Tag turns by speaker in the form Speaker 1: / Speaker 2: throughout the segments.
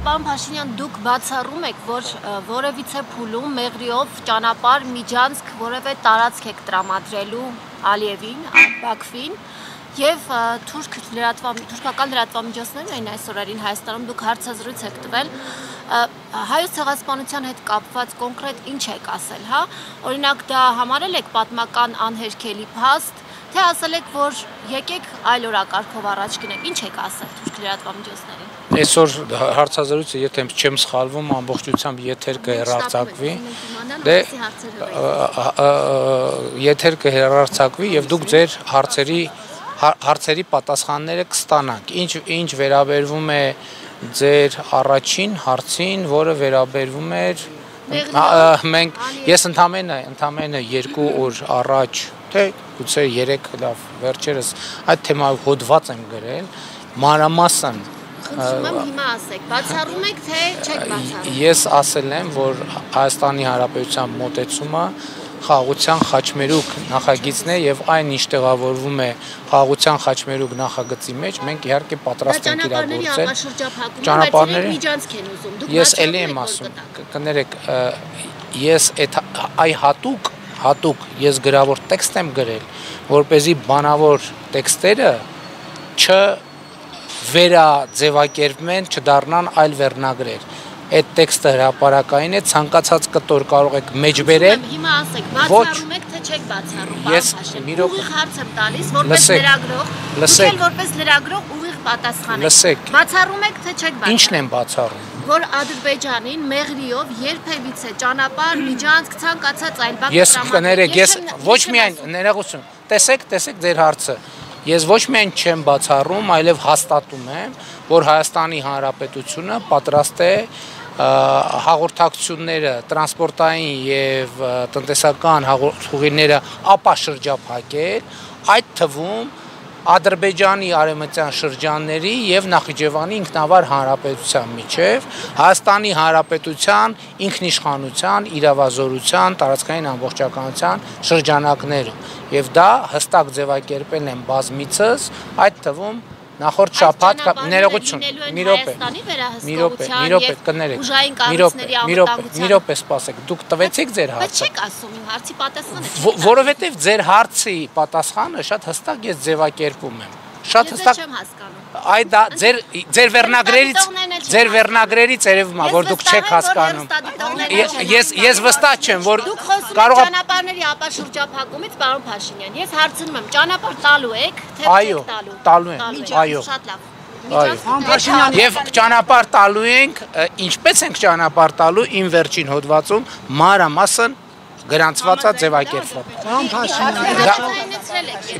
Speaker 1: պարոն Փաշինյան, դուք բացառում եք, որ որևիցե փուլում մեղրիով ճանապարհ միջանցք որևէ տարածք եք տրամադրելու Ալիևին, Բաքվին եւ թուրքական լրատվամիջոցներն էին այս օրերին Հայաստանում, դուք հարցազրույց եք տվել Հայոց ցեղասպանության հետ կապված կոնկրետ ինչ եք ասել, հա? Օրինակ դա համարել եք պատմական անհերքելի փաստ, թե ասել եք, որ եկեք այլ օրակարգով առաջ գնենք, ինչ եք ասել թուրք լրատվամիջոցներին։
Speaker 2: Այսօր հարցազրույցը, եթե չեմ սխալվում, ամբողջությամբ եթեր կհեռարձակվի։ Դե եթեր կհեռարձակվի եւ դուք ձեր հարցերի պատասխանները կստանաք։ Ինչ վերաբերվում է ձեր առաջին հարցին, որը վերաբերվում էր ես ընդամենը 2 օր առաջ, թե գուցե 3 լավ վերջերս այդ թեմայով հոդված եմ գրել, մանրամասն
Speaker 1: խնդրում եմ հիմա ասեք, բացառում եք, թե չեք բացառում։
Speaker 2: Ես ասել եմ, որ Հայաստանի Հանրապետության մոտեցումը խաղաղության խաչմերուկ նախագիծն է եւ այն ինչ տեղավորվում է խաղաղության խաչմերուկ նախագծի մեջ, մենք իհարկե պատրաստ ենք իրագործել։
Speaker 1: Ճանապարհների միջանցք են ուզում։ Դուք
Speaker 2: ես էլի եմ ասում, կներեք, ես այ հատուկ ես գրավոր տեքստ եմ գրել, որպեսզի բանավոր տեքստերը վերաձևակերպվեն, չդառնան այլ վերնագրեր։ Այդ տեքստը հրապարակային է, ցանկացած կտոր կարող եք մեջ բերել։
Speaker 1: Հիմա ասեք, բացառում եք, թե չեք բացառում։
Speaker 2: Ես
Speaker 1: ուղիղ հարց եմ տալիս, որպես լրագրող, դուք էլ որպես լրագրող ուղիղ պատասխան եք։ Բացառում եք, թե չեք բացառում։
Speaker 2: Ինչն եմ բացառում։
Speaker 1: Որ Ադրբեջանին մեղրիով երբևիցե ճանապարհ, միջանցք, ցանկացած այլ բան
Speaker 2: Ես կներեք, ես ոչ միայն ներողություն, տեսեք ձեր հարցը։ Ես ոչ միայն չեմ բացառում, այլև հաստատում եմ, որ Հայաստանի Հանրապետությունը պատրաստ է հաղորդակցությունները, տրանսպորտային եւ տնտեսական հաղորդումները ապաշրջափակել, այդ թվում Ադրբեջանի արևմտյան շրջանների եւ Նախիջևանի ինքնավար հանրապետության միջև Հայաստանի Հանրապետության ինքնիշխանության, իրավազորության, տարածքային ամբողջականության շրջանակներում եւ դա հստակ ձևակերպել են բազմիցս, այդ թվում նախորդ շաբաթ ներողություն, մի րոպե, կներեք, մի րոպե սպասեք, դուք տվեցիք ձեր հարցը։
Speaker 1: Բայց չեք ասում իմ հարցի պատասխանը։
Speaker 2: Որովհետև ձեր հարցի պատասխանը շատ հստակ ես ձևակերպում եմ։ Շատ հստակ
Speaker 1: չեմ հասկանում։
Speaker 2: Այ դա ձեր վերնագրերից երևում է, որ դուք չեք հասկանում։ Ես վստահ չեմ, որ
Speaker 1: կարող է ճանապարհների ապաշրջափակումից, պարոն Փաշինյան, ես հարցնում եմ, ճանապարհ տալու եք, թե չեք տալու։
Speaker 2: Տալու ենք, այո։
Speaker 1: Շատ լավ։
Speaker 2: Եվ ճանապարհ տալու ենք, ինչպես ենք ճանապարհ տալու իմ վերջին հոդվածում մանրամասն գրանցված է ձևակերպված։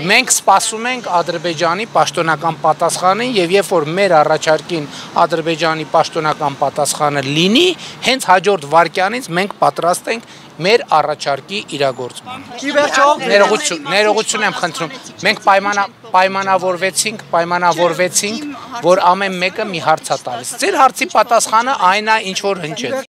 Speaker 2: Մենք սպասում ենք Ադրբեջանի պաշտոնական պատասխանին եւ երբ որ մեր առաջարկին Ադրբեջանի պաշտոնական պատասխանը լինի, հենց հաջորդ վայրկյանից մենք պատրաստ ենք մեր առաջարկի իրագործման։ Ներողություն եմ խնդրում։ Մենք պայմանավորվեցինք, որ ամեն մեկը մի հարց է տալիս։ Ձեր հարցի պատասխանը այն է, ինչ որ հնչեց։